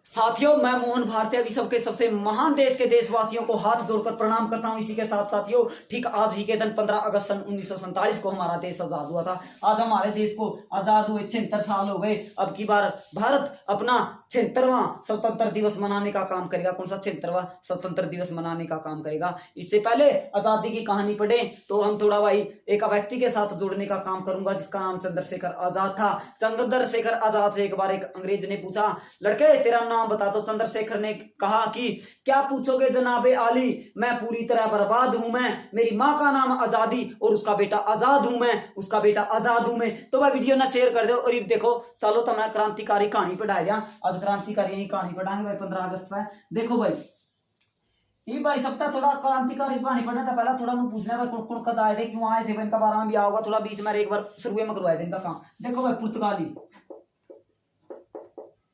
साथियों, मैं मोहन भारतीय विश्व के सबसे महान देश के देशवासियों को हाथ जोड़कर प्रणाम करता हूं। इसी के साथ साथियों, ठीक आज ही के दिन 15 अगस्त सन 1947 को हमारा देश आजाद हुआ था। आज हमारे देश को आजाद हुए 76 साल हो गए। अब की बार भारत अपना 76वां स्वतंत्र दिवस मनाने का काम करेगा। कौन सा 76वां स्वतंत्र दिवस मनाने का काम करेगा? इससे पहले आजादी की कहानी पढ़े तो हम थोड़ा भाई एक व्यक्ति के साथ जोड़ने का काम करूंगा जिसका नाम चंद्रशेखर आजाद था। चंद्रशेखर आजाद से एक बार एक अंग्रेज ने पूछा, लड़के तेरा नाम बता दो। चंद्रशेखर ने कहा कि क्या पूछोगे जनाबे आली, मैं पूरी तरह बर्बाद हूं। मैं, मेरी माँ का नाम आजादी और उसका बेटा आजाद हूं मैं, उसका बेटा आजाद हूं मैं। तो भाई वीडियो ना शेयर कर दो। और ये देखो, चलो तो मैं क्रांतिकारी कहानी पढ़ा दिया। आज क्रांतिकारी यही कहानी पढ़ाएंगे भाई 15 अगस्त पर। देखो भाई, ये भाई सबका थोड़ा क्रांतिकारी कहानी पढ़ना था। पहला थोड़ा पूछना है भाई कौन कौन कद आए थे, क्यों आए थे भाई, इनका बारे में भी आओगा थोड़ा बीच में एक बार शुरू में करवाए थे इनका काम। देखो भाई,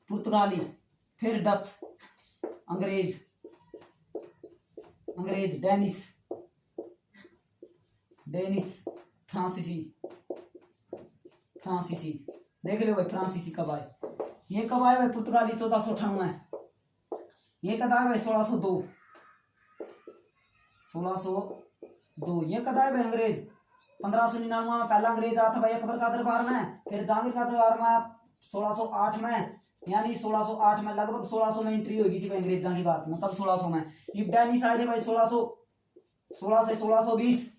पुर्तगाली, फिर डच, अंग्रेज, डेनिश, फ्रांसीसी। देख लो भाई फ्रांसीसी कब आए। ये कब आए भाई? पुर्तगाली 1498। ये कब आए भाई? 1602। ये कब आए भाई? अंग्रेज 1599 में पहला अंग्रेज आया था भाई अकबर का दरबार में। फिर जहांगीर का दरबार में 1608 में, यानी 1608 में लगभग 1600 में एंट्री होगी थी भाई अंग्रेज जहां की बात में, तब 1600 में। ये डेनिश आए थे भाई 1616 से 1620।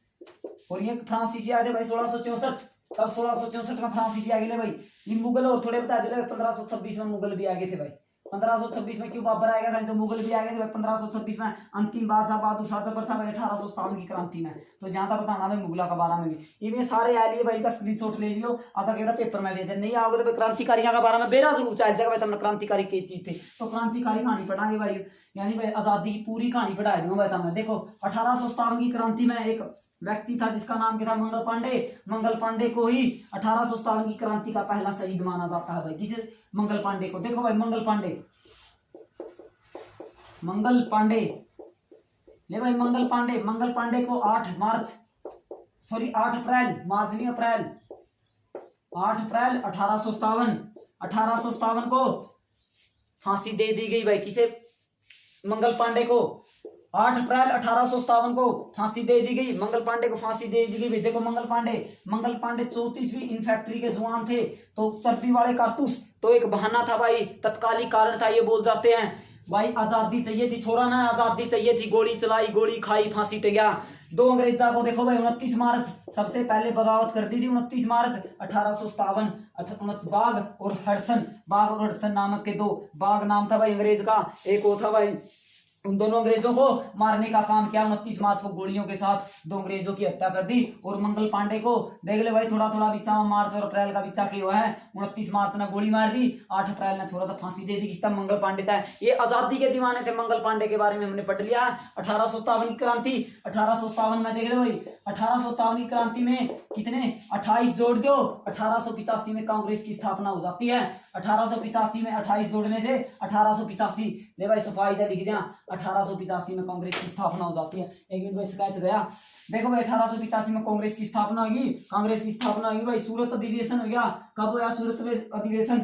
और ये फ्रांसीसी आए थे भाई 1664। तब 1664 में फ्रांसीसी आ गए भाई। ये मुगल और थोड़े बता दिले, 1526 में मुगल भी आ गए थे भाई। 1526 में क्यों बाबर आ गया था? तो मुगल भी आ गए थे भाई 1526 में। अंतिम बादशाह बहादुर शाह जफर था भाई 1857 की क्रांति में। तो जहां तक बताना भाई मुगला के बारे में भी ये सारे आ लिए भाई का स्क्रीनशॉट ले लियो। अगर कह पेपर में भेजे नहीं आओगे तो भाई क्रांतिकारियों के बारे में बेरा जरूर चल जाएगा भाई। तुमने क्रांतिकारी की चीज थे तो क्रांतिकारी कहानी पढ़ाएंगे भाई, यानी भाई आजादी की पूरी कहानी पढ़ा दूंगा भाई तुम्हें। देखो 1857 की क्रांति में एक व्यक्ति था जिसका नाम क्या था? मंगल पांडे। मंगल पांडे को ही 1857 की क्रांति का पहला शहीद माना जाता है भाई। किसे? मंगल पांडे को। देखो भाई मंगल पांडे ले भाई, मंगल पांडे को 8 अप्रैल, मार्च नहीं अप्रैल, 8 अप्रैल 1857 को फांसी दे दी गई भाई। किसे? मंगल पांडे को 8 अप्रैल 1857 को फांसी दे दी गई। मंगल पांडे को फांसी दे दी गई। देखो मंगल पांडे 34वीं इन्फेंट्री के जवान थे। तो चर्बी वाले कारतूस तो एक बहाना था भाई, तत्कालिक कारण था। ये बोल जाते हैं भाई आजादी चाहिए थी, छोड़ा ना आजादी चाहिए थी। गोली चलाई, गोली खाई, फांसी टेगा। 2 अंग्रेजा को देखो भाई 29 मार्च सबसे पहले बगावत कर दी थी। 29 मार्च 1857 बाघ और हडसन नामक के 2 बाघ नाम था भाई अंग्रेज का। एक वो था भाई, उन दोनों अंग्रेजों को मारने का काम किया। 29 मार्च को गोलियों के साथ 2 अंग्रेजों की हत्या कर दी। और मंगल पांडे को देख ले भाई, थोड़ा थोड़ा बिचा मार्च और अप्रैल का बिचा के हुआ है। 29 मार्च ने गोली मार दी, 8 अप्रैल ने छोड़ा था, फांसी दे दी। किसका? मंगल पांडे था। ये आजादी के दीवाने थे। मंगल पांडे के बारे में हमने पढ़ लिया। 1857 की क्रांति, 1857 में देख ले भाई, 1857 की क्रांति में कितने 28 जोड़ दो, 1885 में कांग्रेस की स्थापना हो जाती है। 1885 में 28 जोड़ने से 1885 ले भाई सफाई लिख दिया। 1885 में कांग्रेस की स्थापना हो जाती है। एक मिनट भाई स्केच गया। देखो भाई 1885 में कांग्रेस की स्थापना होगी। भाई सूरत अधिवेशन हो गया। कब होगा सूरत अधिवेशन?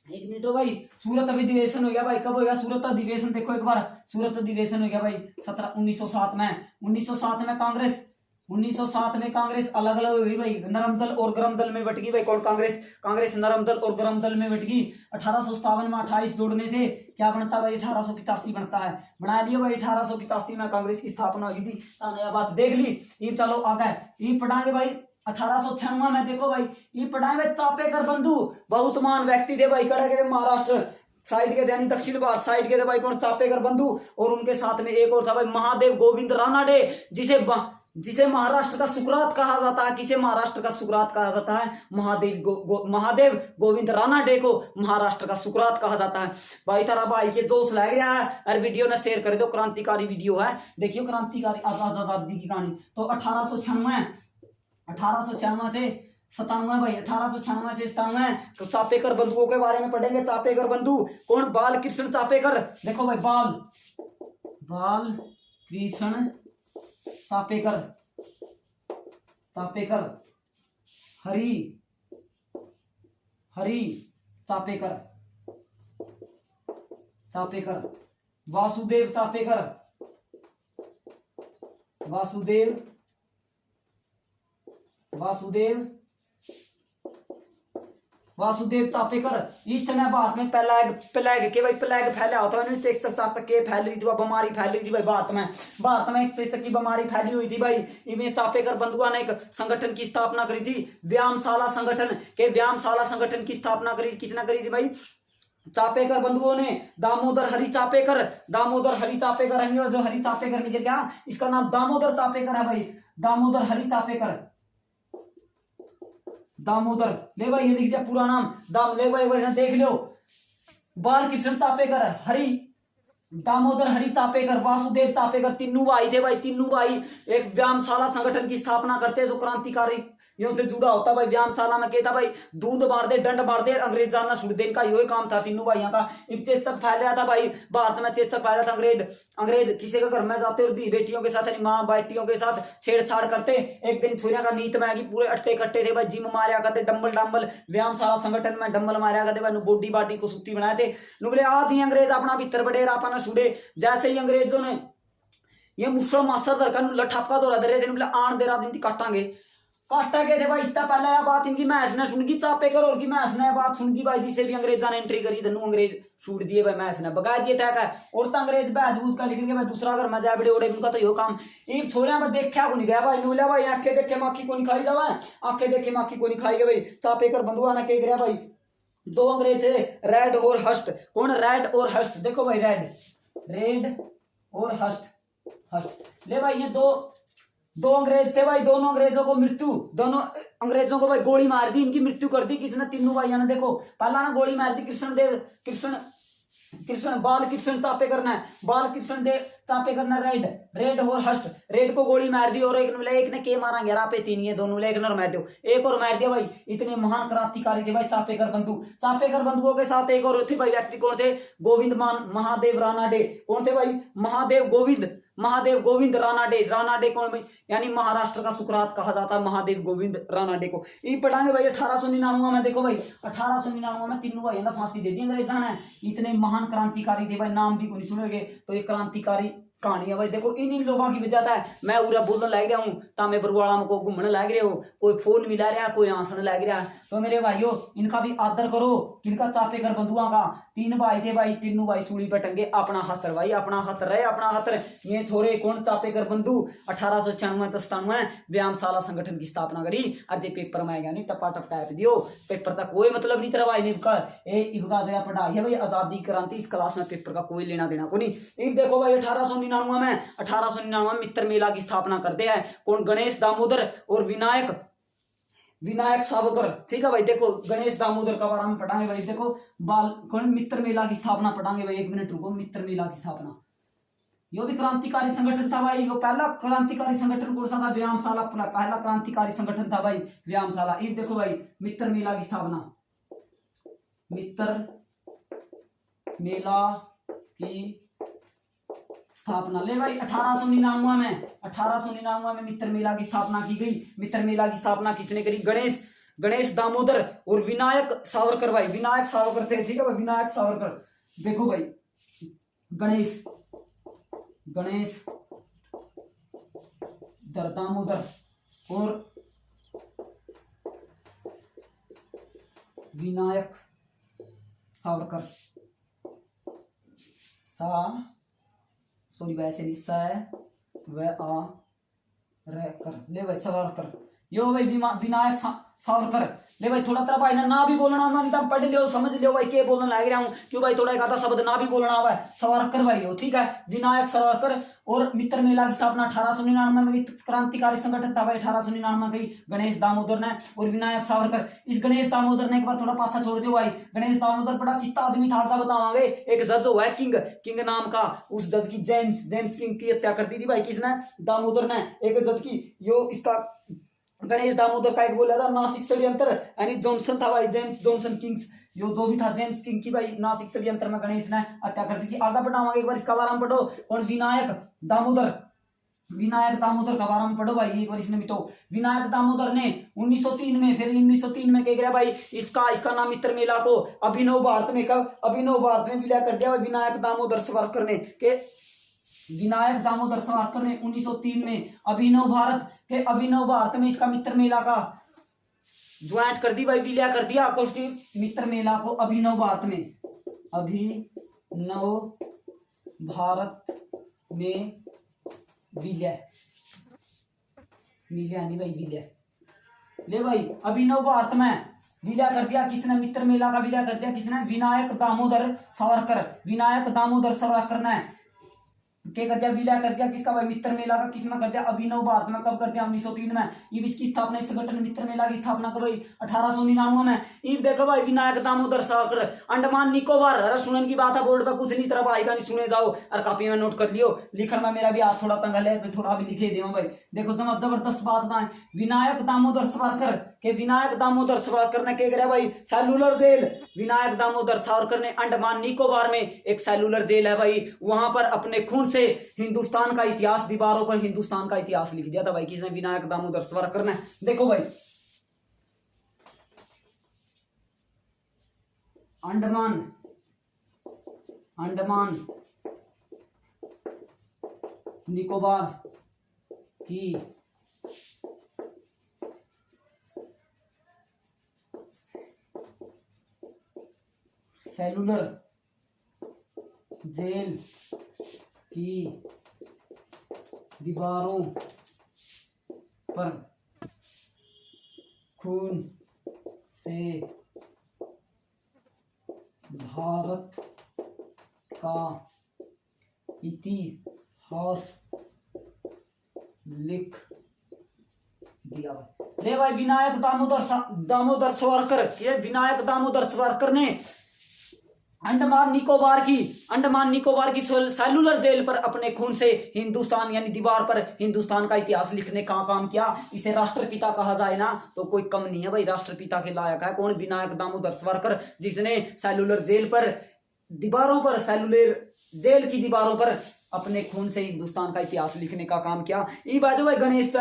एक मिनट हो भाई, सूरत अधिवेशन हो गया भाई। कब होगा सूरत अधिवेशन? देखो एक बार, सूरत अधिवेशन हो गया भाई 1907 में। 1907 में कांग्रेस अलग अलग हो गई भाई, नरम दल और गरम दल में बट गई भाई। कौन? कांग्रेस नरम दल और गरम दल में बट गई। 1857 में 28 जोड़ने से क्या बनता भाई? 1885 बनता है। बना लियो भाई, 1885 में कांग्रेस की स्थापना हुई थी। नया बात देख ली। ये चलो आगे ये पढ़ाएंगे भाई 1896 में। देखो भाई ये पढ़ाएंगे चापेकर बंधु, बहुत महान व्यक्ति थे भाई। कड़ा के महाराष्ट्र साइड के थे, यानी दक्षिण भारत साइड के थे भाई। कौन? चापेकर बंधु। और उनके साथ में एक और था भाई महादेव गोविंद रानाडे, जिसे महाराष्ट्र का सुकरात कहा जाता है। किसे महाराष्ट्र का सुकरात कहा जाता है? महादेव गोविंद रानाडे को महाराष्ट्र का सुकरात कहा जाता है भाई। तारा भाई के दोस्त लग रहा है और वीडियो ने शेयर कर दो। क्रांतिकारी वीडियो है, देखियो क्रांतिकारी आजादी की कहानी। तो 1896 थे 97 भाई, 1896 से 97 तो चापेकर बंधुओं के बारे में पढ़ेंगे। चापेकर बंधु कौन? बाल कृष्ण चापेकर। देखो भाई बाल कृष्ण चापेकर, हरी चापेकर, चापेकर, वासुदेव चापेकर, वासुदेव वासुदेव वासुदेव चापेकर। इस समय भारत में प्लेग प्लेग के भाई प्लेग फैला होता है, चकचाचक फैल रही थी, बीमारी फैल रही थी भाई भारत में एक चेचक की बीमारी फैली हुई थी भाई। इनमें चापेकर बंधुआ ने एक संगठन की स्थापना करी थी, व्यायामशाला संगठन के, व्यायामशाला संगठन की स्थापना करी, किसने करी थी भाई? चापेकर बंधुओं ने। दामोदर हरि चापेकर, दामोदर हरि चापेकर है, जो हरि चापेकर निकल गया, इसका नाम दामोदर चापेकर है भाई, दामोदर हरि चापेकर, दामोदर। ले भाई ये लिख दिया पूरा नाम, दाम ले भाई देख लो, बाल कृष्ण चापेकर, हरि दामोदर हरि चापेकर, वासुदेव चापेकर, तीनों भाई थे भाई, तीनों भाई एक व्यायामशाला संगठन की स्थापना करते, जो क्रांतिकारी यो से जुड़ा होता भाई। व्यायामशाला में कहता भाई दूध मार दे, डंड मार दे, अंग्रेज जानना छुड़ दे, इनका यही काम था तीनों भाइयों का। चेचक फैल रहा था भाई भारत में, चेचक फैल रहा था, अंग्रेज किसी के घर में जाते और दी बेटियों के साथ, माँ बेटियों के साथ छेड़छाड़ करते। एक दिन सूर्या का नीत में आएगी, पूरे अट्टे कट्टे थे भाई, जिम मारा करते, डम्बल डम्बल, व्यायामशाला संगठन में डम्बल मारा करते भाई, बॉडी बाडी को सुती बनाए थे। बोले आज ही अंग्रेज अपना भीतर बडेरा अपना छुड़े। जैसे ही अंग्रेजों ने ये मुश्किल मास्टर दर का लठापका दौरा दे रहे थे, बोले आन दे रहा दिन काटांगे, काटा गए थे भाई। इससे पहले यह बात इनकी मैच ने सुन की, चापेकर और की मैच ने बात सुन की भाई, जिसे भी अंग्रेजा ने एंट्री करी, धनु अंग्रेज छूट दिए भाई, मैच ने बगा दिए टैक है। और तो अंग्रेज बहजबूत का निकल के भाई दूसरा घर में जाए बड़े ओड़े, उनका तो यो काम। इन छोरिया में देखा को नहीं गया भाई, नूला भाई आंखें देखे माखी को नहीं खाई जावा, आंखें देखे माखी को नहीं खाई गए भाई। चापेकर बंधुआ ने कह गया भाई, दो अंग्रेज थे, रेड और हस्ट। कौन? रेड और हस्ट। देखो भाई रेड और हस्ट। ले भाई ये दो अंग्रेज थे भाई, दोनों अंग्रेजों को मृत्यु, दोनों अंग्रेजों को भाई गोली मार दी, इनकी मृत्यु कर दी किसने? तीनों भाइयों ने। देखो पहला ना गोली मार दी बाल कृष्ण चापेकर ने, बाल कृष्ण देव चापेकर ने रेड और हस्ट, रेड को गोली मार दी, और एक ने के मारा ग्यारह पे तीन, ये दोनों एक ने मार दियो, एक और मार दिया भाई। इतने महान क्रांतिकारी थे भाई चापेकर बंधु। चापेकर बंधुओं के साथ एक और थे भाई व्यक्ति, कौन थे? गोविंद महादेव रानाडे। कौन थे भाई? महादेव गोविंद रानाडे कौन भाई? यानी महाराष्ट्र का सुकरात कहा जाता है महादेव गोविंद रानाडे को। ये पढ़ांगे भाई 1899 में। देखो भाई 1899 में तीनों भाइयों ने फांसी दे दी अंग्रेजा ने। इतने महान क्रांतिकारी थे भाई, नाम भी को नहीं सुनोगे तो ये क्रांतिकारी कहानी है भाई। देखो इन लोगों की वजह है मैं पूरा बोलने लग रहा हूँ, तामे बरवाड़ा में को घूमने लग रहे हो, कोई फोन मिला रहा, कोई हंसने लग रहा है। तो मेरे भाइयों इनका भी आदर करो, किनका? चापेकर बंधुआ का। तीन भाई थे भाई, तीनों भाई सूली पर टंगे, अपना हाथ भाई, अपना हाथ रहे, अपना हाथ रहे। ये छोरे कौन? चापेकर बंधु 1896 व्यायामशाला संगठन की स्थापना करी। और ये पेपर में आएगा नहीं टपा टप टाइप दियो, पेपर तक कोई मतलब नहीं तेरा भाई ने इबका दया पढ़ाई है भाई, आजादी क्रांति, इस क्लास में पेपर का कोई लेना देना को नहीं। देखो भाई 1899 में मित्र मेला की स्थापना करते हैं कौन? गणेश दामोदर और विनायक सावरकर। ठीक है भाई, देखो गणेश दामोदर का बारे में पढ़ाएंगे भाई। देखो कौन? मित्र मेला की स्थापना पढ़ाएंगे भाई, 1 मिनट रुको। मित्र मेला की स्थापना यो भी क्रांतिकारी संगठन था भाई। यो पहला क्रांतिकारी संगठन कौन सा था? व्यायामशाला पहला क्रांतिकारी संगठन था भाई, व्यायामशाला। ये देखो भाई मित्र मेला की स्थापना, मित्र मेला की स्थापना। ले भाई 1899 में मित्र मेला की स्थापना की गई। मित्र मेला की स्थापना किसने करी? गणेश दामोदर और विनायक सावरकर भाई, विनायक सावरकर थे। ठीक है भाई, विनायक सावरकर। देखो भाई गणेश दामोदर और विनायक सावरकर सॉरी वैसे निस्सा है वह आ रह कर। ले भाई सावरकर, यो भाई विनायक सावरकर। ले भाई थोड़ा तेरा भाई ना भी बोलना ना, नहीं तो पढ़ लियो समझ लियो भाई के बोलने लग रहा हूँ, क्यों भाई थोड़ा एक आधा शब्द ना भी बोलना हुआ है। सावरकर भाई हो, ठीक है, विनायक सावरकर। और मित्र मेला की स्थापना 1899 में क्रांतिकारी संगठन था भाई, 1899 में गणेश दामोदर ने और विनायक सावरकर। इस गणेश दामोदर ने एक बार थोड़ा पाछा छोड़ दियो भाई। गणेश दामोदर बड़ा चित्ता आदमी था, बतावांगे। एक जज हुआ है किंग नाम का, उस जज की जेम्स किंग की हत्या कर दी थी भाई। किसने? दामोदर ने। एक जज की यो इसका गणेश दामोदर का एक बोला था नासिक षड्यंत्र, यानी जॉनसन था भाई, जेम्स जॉनसन किंग्स, यो जो भी था जेम्स किंग की भाई नासिक षड्यंत्र में गणेश ने हत्या कर दी थी। आगे बढ़ावांगे एक बार इसका बारे में पढ़ो। कौन? विनायक दामोदर विनायक दामोदर का बारे में पढ़ो भाई एक बार इसने मिटो। विनायक दामोदर ने 1903 में, फिर 1903 में क्या किया भाई, इसका नाम मित्र मेला को अभिनव भारत में, कब अभिनव भारत में विलय कर दिया विनायक दामोदर सावरकर ने, के विनायक दामोदर सावरकर ने 1903 में अभिनव भारत में इसका मित्र मेला का ज्वाइंट कर दी भाई, विलय कर दिया मित्र मेला को अभिनव भारत में, अभिनव भारत में विलय नहीं भाई, विलय ले भाई, अभिनव भारत में विलय कर दिया किसने, मित्र मेला का विलय कर दिया किसने, विनायक दामोदर सावरकर ने क्या कर दिया, विलय कर दिया किसका भाई, मित्र मेला का, किसमें कर दिया, अभिनव भारत में, कब कर दिया 1903 में। ये इसकी स्थापना, इस संगठन मित्र मेला की स्थापना कब भाई 1899 में। ये देखो भाई विनायक दामोदर सावरकर, अंडमान निकोबार, अरे सुनने की बात है, बोर्ड पे कुछ नहीं तरफ आएगा, नहीं सुने जाओ और कॉपी में नोट कर लियो, लिखण में मेरा भी हाथ थोड़ा तंग है, थोड़ा भी लिखे दे भाई। देखो जबरदस्त बात है, विनायक दामोदर सावरकर ने क्या करा भाई, सेलुलर जेल, विनायक दामोदर सावरकर ने अंडमान निकोबार में एक सेलुलर जेल है भाई, वहां पर अपने खून से हिंदुस्तान का इतिहास, दीवारों पर हिंदुस्तान का इतिहास लिख दिया था भाई, किसने, विनायक दामोदर सावरकर ने। देखो भाई अंडमान निकोबार की सेलुलर जेल की दीवारों पर खून से भारत का इतिहास लिख दिया। रे भाई विनायक दामोदर सावरकर ने अंडमान निकोबार की सेलुलर जेल पर अपने खून से हिंदुस्तान यानी दीवार पर हिंदुस्तान का इतिहास लिखने का काम किया। इसे राष्ट्रपिता कहा जाए ना तो कोई कम नहीं है भाई, राष्ट्रपिता के लायक है कौन, विनायक दामोदर सावरकर, जिसने सेलुलर जेल की दीवारों पर अपने खून से हिंदुस्तान का इतिहास लिखने का काम किया। ये बाजू भाई गणेश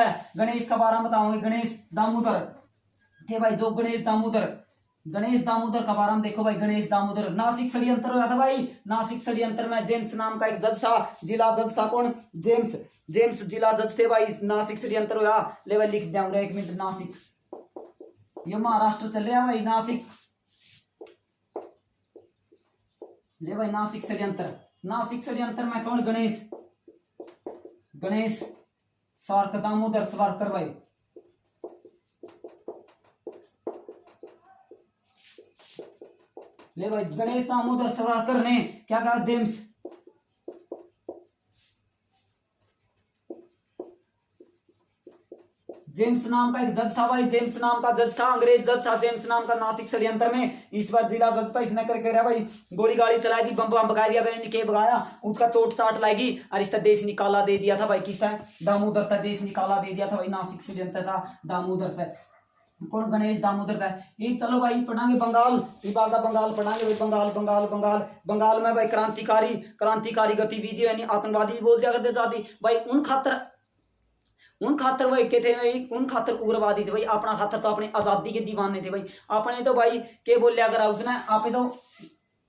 का बारे में बताऊंगे, गणेश दामोदर थे भाई, जो गणेश दामोदर का बारे में देखो भाई, गणेश दामोदर नासिक षड्यंत्र हुआ था भाई, नासिक षड्यंत्र में जेम्स नाम का एक जज था, जिला जज था कौन, जेम्स जिला जज थे भाई, नासिक षड्यंत्र हुआ। ले भाई लिख दिया एक मिनट, नासिक, ये महाराष्ट्र चल रहा है भाई, नासिक, ले भाई नासिक षड्यंत्र में कौन, गणेश सावरकर, दामोदर सावरकर भाई, ले भाई गणेश दामोदर सावरकर ने क्या कहा, जेम्स नाम का एक जज था भाई, जेम्स नाम का जज था, अंग्रेज जज था जेम्स नाम का, नासिक षड्यंत्र में इस बार जिला जज पर इसने करके रहा भाई, गोली गाड़ी चलाई थी, बम बगा दिया मैंने, निके भगाया, उसका चोट चाट लाएगी और इसका देश निकाला दे दिया था भाई, किसका, दामोदर का देश निकाला दे दिया था भाई, नासिक षड्यंत्र था दामोदर से, कौन, गणेश दामोदर था। ये चलो भाई पढ़ांगे बंगाल पढ़ांगे भाई, बंगाल में भाई क्रांतिकारी गतिविधि यानी आतंकवादी भी बोल दिया करते जाती भाई, उन खातर भाई के थे भाई, उन खातर उग्रवादी थे भाई, अपना खातर तो अपने आजादी के दीवाने थे भाई, अपने तो भाई के बोलिया करा उसने, आपे तो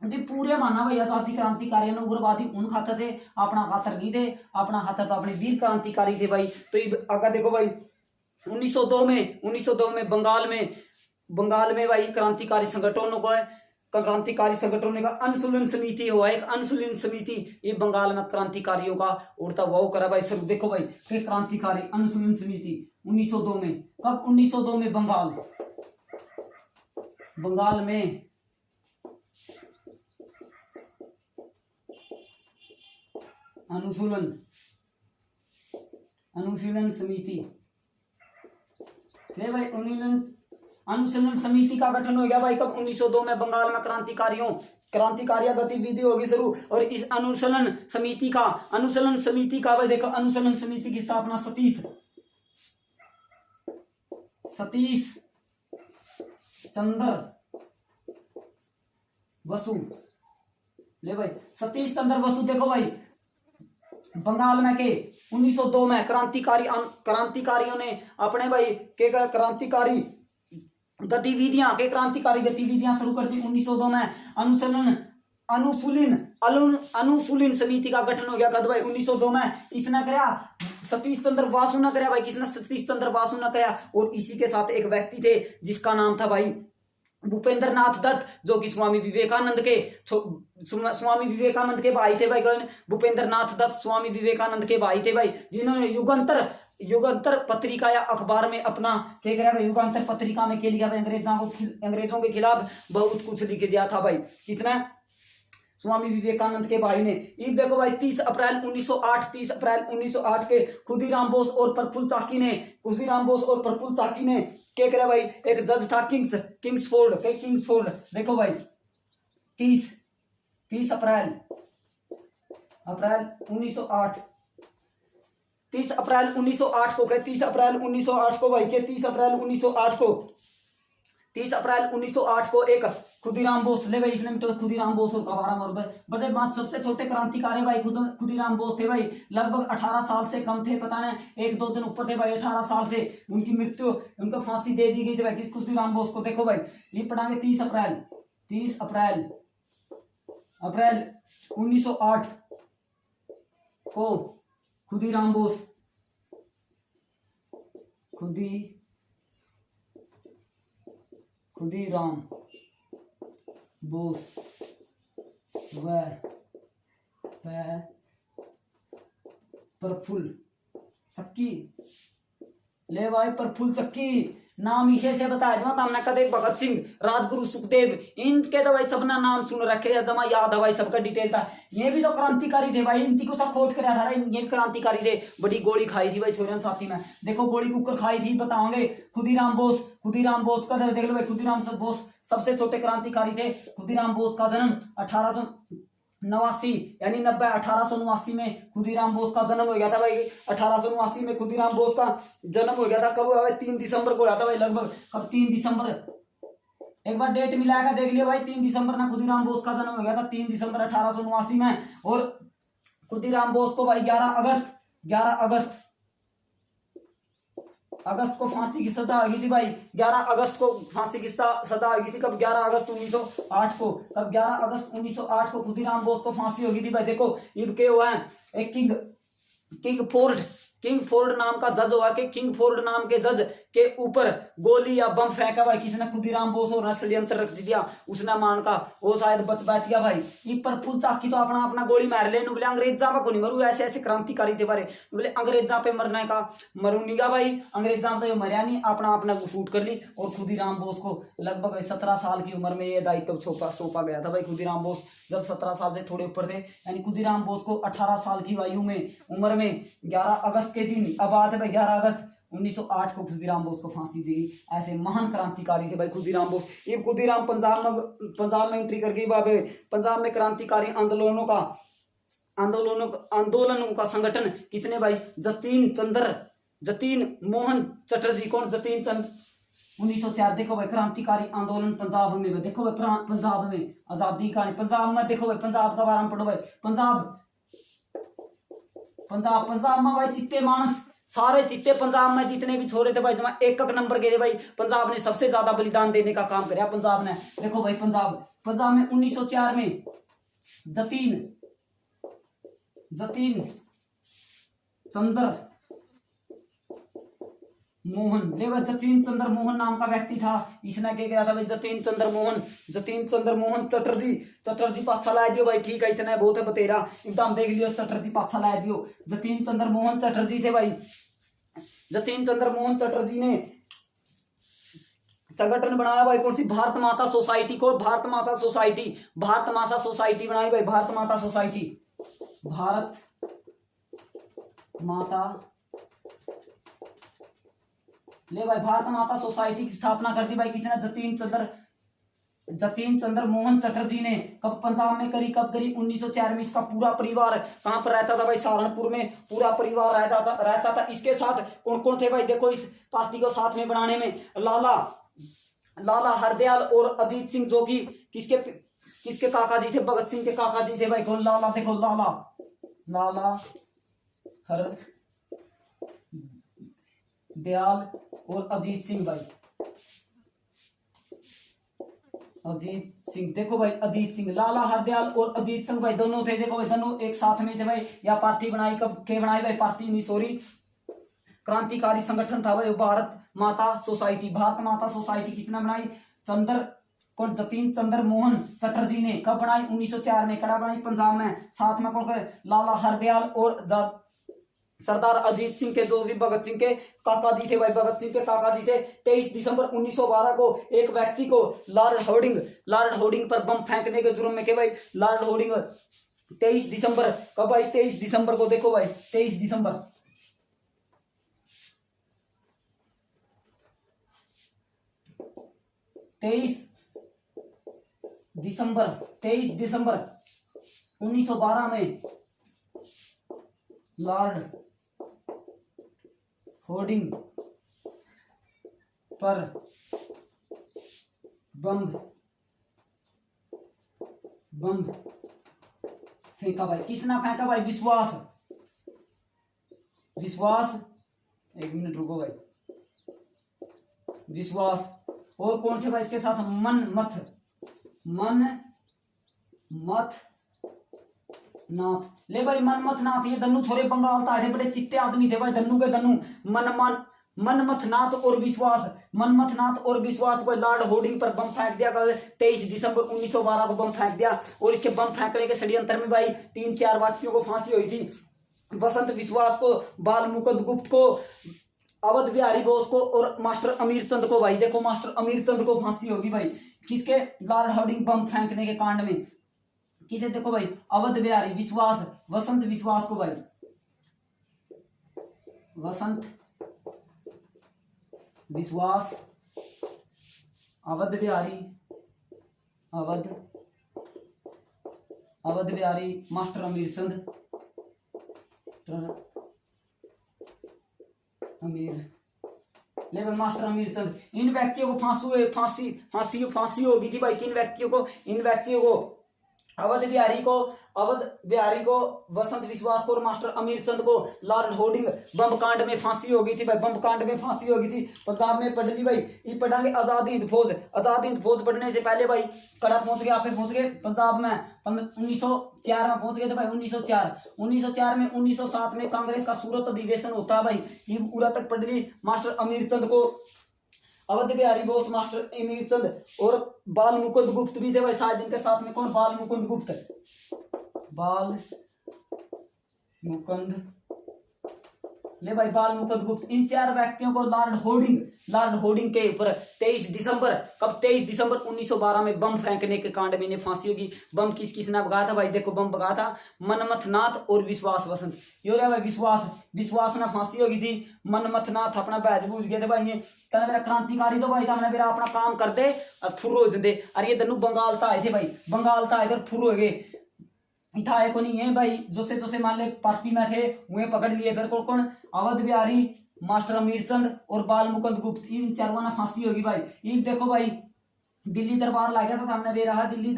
पूरे माना भाई आजादी क्रांतिकारी ने, उग्रवादी उन खातर थे, अपना खातर नहीं थे, अपना खातर तो अपने वीर क्रांतिकारी थे भाई। तो अगर देखो भाई 1902 में बंगाल में भाई क्रांतिकारी संगठनों का अनुशीलन समिति हुआ, एक अनुशीलन समिति, ये बंगाल में क्रांतिकारियों का उड़ता हुआ करा भाई सर। देखो भाई कि क्रांतिकारी अनुशीलन समिति 1902 में, कब 1902 में बंगाल में अनुशीलन समिति, ले भाई अनुशीलन समिति का गठन हो गया भाई, कब 1902 में बंगाल में क्रांतिकारी गतिविधि होगी शुरू। और इस अनुशीलन समिति का भाई देखो, अनुशीलन समिति की स्थापना सतीश चंद्र बसु, ले भाई सतीश चंद्र बसु, देखो भाई बंगाल में के 1902 में क्रांतिकारियों ने अपने भाई के क्रांतिकारी गतिविधियां शुरू कर दी। 1902 में अनुसूलन समिति का गठन हो गया। कद भाई 1902 में इसने कराया, सतीश चंद्र बासु ने कराया भाई। किसने? सतीश चंद्र बासु ने कराया। और इसी के साथ एक व्यक्ति थे जिसका नाम था भाई भूपेंद्र नाथ दत्त, जो कि स्वामी विवेकानंद के भाई थे भाई। भूपेंद्र नाथ दत्त स्वामी विवेकानंद के भाई थे भाई, जिन्होंने युगांतर पत्रिका या अखबार में अपना क्या करा भाई, युगांतर पत्रिका में क्या लिखा भाई, अंग्रेजों के खिलाफ बहुत कुछ लिख दिया था भाई। किसने? स्वामी विवेकानंद के भाई ने। ये देखो भाई 30 अप्रैल 1908 के खुदीराम बोस और प्रफुल्ल चाकी ने क्या करा भाई, एक जज था किंग्सफोर्ड। देखो भाई 30 अप्रैल 1908 30 अप्रैल 1908 को 30 अप्रैल 1908 को भाई 30 अप्रैल 1908 को एक खुदीराम बोस ले भाई, इसने तो खुदीराम बोस और कवाराम और बड़े बात सबसे छोटे क्रांतिकारी भाई खुदीराम बोस थे भाई। लगभग 18 साल से कम थे, पता नहीं 1-2 दिन ऊपर थे भाई। 18 साल से उनकी मृत्यु, उनको फांसी दे दी गई थी भाई। किस? खुदीराम बोस को। देखो भाई ये पढ़ाएंगे 30 अप्रैल 1908 को खुदीराम बोस व प्रफुल्ल चक्की ले भाई, प्रफुल्ल चक्की नाम इसे से बताया जाता। हमने कदे भगत सिंह, राजगुरु सुखदेव, इनके तो भाई सबना नाम सुन रखे हैं, जमा याद है भाई, सबका डिटेल था। ये भी तो क्रांतिकारी थे भाई, इनकी को सब खोज कर था। ये क्रांतिकारी थे। बड़ी गोली खाई थी भाई छोरियन साथी में। देखो गोली कुकर खाई थी, बताओगे। खुदीराम बोस का देख लो भाई। खुदीराम बोस सबसे छोटे क्रांतिकारी थे। खुदीराम बोस का जन्म 1889 यानी 1889 में खुदीराम बोस का जन्म हो गया था भाई। 1889 में खुदीराम बोस का जन्म हो गया था। कब हुआ भाई? 3 दिसंबर को हुआ था भाई। लगभग कब? 3 दिसंबर। एक बार डेट मिलाएगा, देख लियो भाई। 3 दिसंबर ना खुदीराम बोस का जन्म हो गया था, 3 दिसंबर 1889 में। और खुदीराम बोस को भाई 11 अगस्त को फांसी की सजा आ गई थी भाई। 11 अगस्त को फांसी की सजा आ गई थी। कब? 11 अगस्त 1908 को। कब? 11 अगस्त 1908 को खुदीराम बोस को फांसी हो गई थी भाई। देखो ये क्या हुआ है, एक किंगफोर्ड नाम का जज हुआ कि किंगफोर्ड नाम के जज के ऊपर गोली या बम फेंका भाई। किसने? खुदीराम बोस और षड्यंत्र रख दिया उसने मान का। वो शायद बच गया भाई। ये प्रफुल्ल चाकी तो अपना गोली मार ले। बोले अंग्रेजा को नहीं मरू। ऐसे क्रांतिकारी थे बारे। बोले अंग्रेजा पे मरने का मरूंगा भाई। अंग्रेजा तो मरिया नहीं, अपना शूट कर ली। और खुदीराम बोस को लगभग 17 साल की उम्र में ये दायित्व सौंपा गया था भाई। खुदीराम बोस जब 17 साल से थोड़े ऊपर थे, यानी खुदीराम बोस को 18 साल की उम्र में 11 अगस्त के दिन, अब आते भाई 11 अगस्त 1908 को खुदीराम बोस को फांसी दी गई। ऐसे महान क्रांतिकारी थे भाई खुदीराम बोस। ये खुदीराम पंजाब में एंट्री कर गई बाबे। पंजाब में क्रांतिकारी आंदोलनों का संगठन किसने भाई? जतीन मोहन चटर्जी। कौन? जतीन चंद्र 1904। देखो भाई क्रांतिकारी आंदोलन पंजाब में। देखो भाई पंजाब में आजादी का पंजाब में। देखो भाई पंजाब का बारे में पढ़ो भाई। पंजाब में भाई चित्ते मानस, सारे चित्ते पंजाब में जितने भी छोरे थे भाई, जमा एक नंबर के थे भाई। पंजाब ने सबसे ज्यादा बलिदान देने का काम किया पंजाब ने। देखो भाई पंजाब में 1904 में जतीन चंद्र मोहन ले भाई। जतीन चंद्र मोहन नाम का व्यक्ति था। इसने क्या किया था भाई? जतीन चंद्र मोहन चटर्जी पाछा ला दियो भाई। ठीक है, इतना बहुत है बतेरा, एकदम देख लियो। चटर्जी पाछा ला दियो। जतीन चंद्र मोहन चटर्जी थे भाई। जतीन चंद्र मोहन चटर्जी ने संगठन बनाया भाई। कौन सी? भारत माता सोसाइटी को। भारत माता सोसाइटी बनाई भाई। भारत माता सोसाइटी की स्थापना कर दी भाई। किसने? जतीन चंद्र मोहन चटर्जी ने। कब? पंजाब में करी। कब करी? 1904 में। इसका पूरा परिवार कहां पर रहता था भाई? सहारनपुर में पूरा परिवार रहता था। इसके साथ कौन कौन थे भाई? देखो इस पार्टी को साथ में बनाने में लाला हरदयाल और अजीत सिंह, जो कि किसके काका जी थे? भगत सिंह के काका जी थे भाई। कौन? लाला। देखो लाला हर दयाल और अजीत सिंह भाई, अजीत सिंह, देखो भाई अजीत सिंह, लाला हरदयाल और अजीत सिंह भाई दोनों थे। देखो भाई दोनों एक साथ में थे भाई। या पार्टी बनाई कब के बनाई भाई, पार्टी नहीं सॉरी, क्रांतिकारी संगठन था भाई भारत माता सोसाइटी। भारत माता सोसाइटी किसने बनाई? जतीन चंद्र मोहन चटर्जी ने। कब बनाई? 1904 में। कड़ा बनाई? पंजाब में। साथ में कौन करे? लाला हरदयाल और सरदार अजीत सिंह के दोषी भगत सिंह के काका जी थे भाई। भगत सिंह के काका जी थे। 23 दिसंबर 1912 को एक व्यक्ति को लॉर्ड होर्डिंग पर बम फेंकने के जुर्म में के भाई लॉर्ड होर्डिंग 23 दिसंबर, कब भाई? 23 दिसंबर को। देखो भाई 23 दिसंबर 23 दिसंबर 1912 में लॉर्ड होर्डिंग पर बम फेंका भाई। किसने फेंका भाई? विश्वास, एक मिनट रुको भाई, विश्वास। और कौन थे भाई इसके साथ? मनमथ नाथ। ले भाई मनमथ नाथ, ये दन्नू छोरे बंगाल था, बड़े चित्ते आदमी थे भाई, दन्नू के दन्नू। मनमथ नाथ और विश्वास भाई लॉर्ड होर्डिंग पर बम फेंक दिया। 23 दिसंबर 1912 को बम फेंक दिया। और इसके बम फेंकने के षड्यंत्र में भाई 3-4 व्यक्तियों को फांसी हुई थी। वसंत विश्वास को, बाल मुकुंद गुप्त को, अवध बिहारी बोस को और मास्टर अमीर चंद को भाई। देखो मास्टर अमीर चंद को फांसी होगी भाई। किसके? लॉर्ड होर्डिंग बम फेंकने के कांड में। किसे? देखो भाई अवध बिहारी विश्वास, वसंत विश्वास को भाई, वसंत विश्वास, अवध बिहारी, मास्टर अमीर चंद, मास्टर अमीर चंद, इन व्यक्तियों को फांसी होगी थी भाई। किन व्यक्तियों को? इन व्यक्तियों को अवध बिहारी को, वसंत विश्वास को और मास्टर अमीर चंद को लॉर्ड होर्डिंग बम कांड में फांसी होगी थी भाई। बम कांड में फांसी होगी थी। पंजाब में पढ़ ली भाई। ये पढ़ांगे आजादी हिंद फौज पढ़ने से पहले भाई कड़ा पहुंच गए पंजाब में 1904 में पहुंच गए थे भाई। 1904 में 1907 में कांग्रेस का सूरत अधिवेशन होता है भाई। ये पूरा तक पढ़ ली। मास्टर अमीर चंद को, अवध बिहारी बोस, मास्टर अमीर चंद और बाल मुकुंद गुप्त भी थे भाई शायद इनके साथ में। कौन? बाल मुकुंद गुप्त। इन 4 व्यक्तियों को लॉर्ड होर्डिंग के ऊपर 23 दिसंबर 1912 में बम फेंकने के कांड में फांसी होगी। बम किसने भगाया था भाई? देखो बम भगाया था मनमथ नाथ और विश्वास वसंत। यो रे भाई विश्वास ने फांसी होगी थी। मनमथ नाथ अपना बैज बूझ गए थे भाई। ये कहना मेरा क्रांतिकारी तो भाई था, मेरा अपना काम कर दे और फुर हो जाते। और ये दोनों बंगाल था आए थे भाई, बंगाल था इधर फुर हो गए। इथा है को नहीं है भाई, जोसे मान ले पार्टी में थे वह पकड़ लिए। फिर कौन? अवध बिहारी, मास्टर अमीर चंद और बाल मुकुंद गुप्त। इन 4 ने फांसी होगी भाई। ये देखो भाई दिल्ली दरबार ला गया था हमने भी रहा। दिल्ली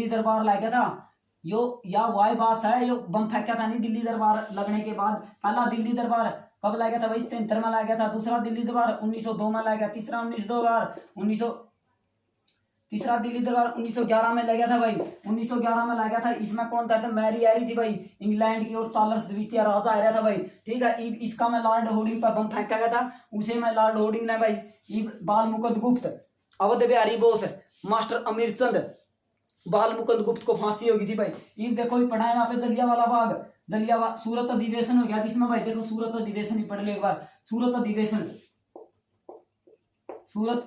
दरबार ला गया था। यो या वाई बात है, यो बम फेंका था नहीं दिल्ली दरबार लगने के बाद। पहला दिल्ली दरबार कब ला गया था भाई? 77 में ला गया था। दूसरा दिल्ली दरबार 1902 में ला गया। तीसरा दिल्ली दरबार 1911 में लगा था भाई। 1911 में लगा था। इसमें कौन था? मैरी एरी थी भाई, इंग्लैंड की, और चार्ल्स द्वितीय राजा आ रहा था भाई। ठीक है। इसका मैं लॉर्ड होर्डिंग पर बम फेंका गया था। उसे में लॉर्ड होर्डिंग ने भाई बाल मुकुंद गुप्त, अवध बिहारी बोस, मास्टर अमीर चंद, बाल मुकुंद गुप्त को फांसी होगी थी भाई। ये देखो ये पढ़ा है वहां पे जलियांवाला बाग, सूरत अधिवेशन हो गया जिसमें भाई देखो सूरत अधिवेशन ही पढ़ लो एक बार। सूरत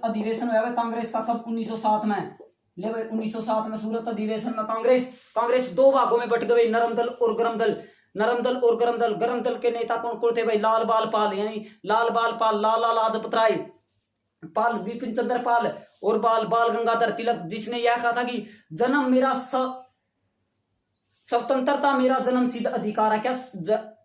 अधिवेशन हुआ कांग्रेस का कब? 1907 में। ले भाई 1907 में सूरत अधिवेशन में कांग्रेस 2 भागों में बट गई, नरम दल और गरम दल। गरम दल के नेता कौन थे भाई? लाल बाल पाल, यानी लाला लाजपत राय पाल, विपिन चंद्र पाल और बाल गंगाधर तिलक, जिसने यह कहा था कि जन्म मेरा स्वतंत्रता मेरा जन्म सिद्ध अधिकार है। क्या?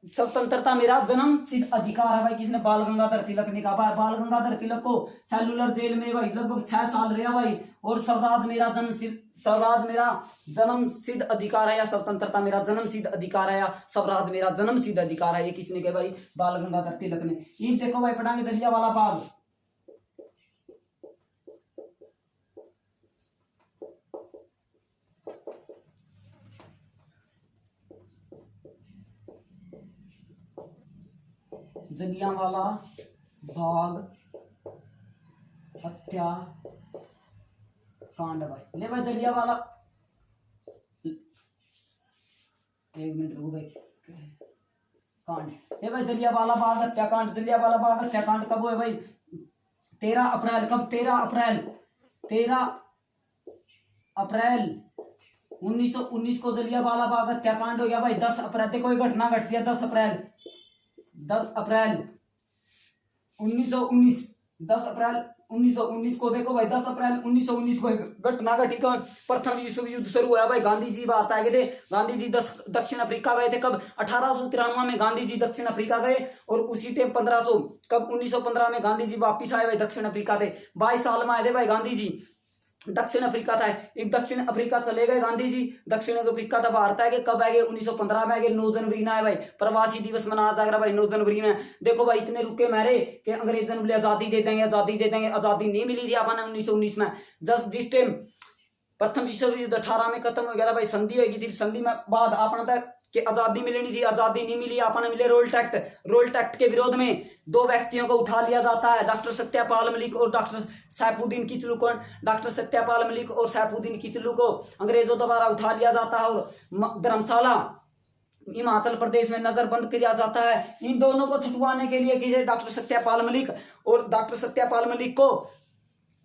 स्वतंत्रता मेरा जन्म सिद्ध अधिकार है भाई। किसने? बाल गंगाधर तिलक ने कहा। बाल गंगाधर तिलक को सेलुलर जेल में भाई लगभग 6 साल रहा भाई। और स्वराज मेरा जन्म सिद्ध अधिकार है या स्वतंत्रता मेरा जन्म सिद्ध अधिकार है या स्वराज मेरा जन्म सिद्ध अधिकार है, ये किसने कहा भाई? बाल गंगाधर तिलक ने। ये देखो भाई पढ़ाएंगे जलियांवाला बाग। जलियांवाला बाग हत्या कांड भाई। ले भाई जलियांवाला, एक मिनट रुको भाई, कांड। ले भाई जलियांवाला बाग हत्याकांड। जलियांवाला बाग हत्याकांड कब हुआ भाई? 13 अप्रैल। कब? 13 अप्रैल 1919 को जलियांवाला बाग हत्याकांड हो गया भाई। 10 अप्रैल देखो ये घटना घट गया 10 अप्रैल 1919 10 अप्रैल 1919 को देखो भाई 10 अप्रैल 1919 को घटना घटी। प्रथम विश्व युद्ध शुरू हुआ भाई। गांधी जी भारत आ गए थे। गांधी जी दक्षिण अफ्रीका गए थे। कब? 1893 में गांधी जी दक्षिण अफ्रीका गए। और उसी टाइम 1915 में गांधी जी वापिस आए भाई। दक्षिण अफ्रीका थे 22 साल में आए थे भाई गांधी जी। दक्षिण अफ्रीका था। एक दक्षिण अफ्रीका चले गए गांधी जी। दक्षिण अफ्रीका था भारत आए। कब आए? 1915 में आए। 9 जनवरी ना आए भाई। प्रवासी दिवस मनाया जा रहा भाई 9 जनवरी में। देखो भाई इतने रुके मारे कि अंग्रेजों ने बोले आजादी दे देंगे, आजादी दे देंगे। आजादी नहीं मिली थी अपन 1919 में। जस्ट जिस टाइम प्रथम विश्व युद्ध 18 में खत्म हो गया भाई, संधि होगी थी। संधि में बाद अपना था कि आजादी मिलनी थी, आजादी नहीं मिली। आपने मिले रोल टैक्ट के विरोध में 2 व्यक्तियों को उठा लिया जाता है, डॉक्टर सत्यपाल मलिक और डॉक्टर सैफुद्दीन किचलू को। डॉक्टर सत्यपाल मलिक और सैफुद्दीन किचलू को अंग्रेजों द्वारा उठा लिया जाता है और धर्मशाला हिमाचल प्रदेश में नजरबंद किया जाता है। इन दोनों को छुटवाने के लिए कि डॉक्टर सत्यपाल मलिक को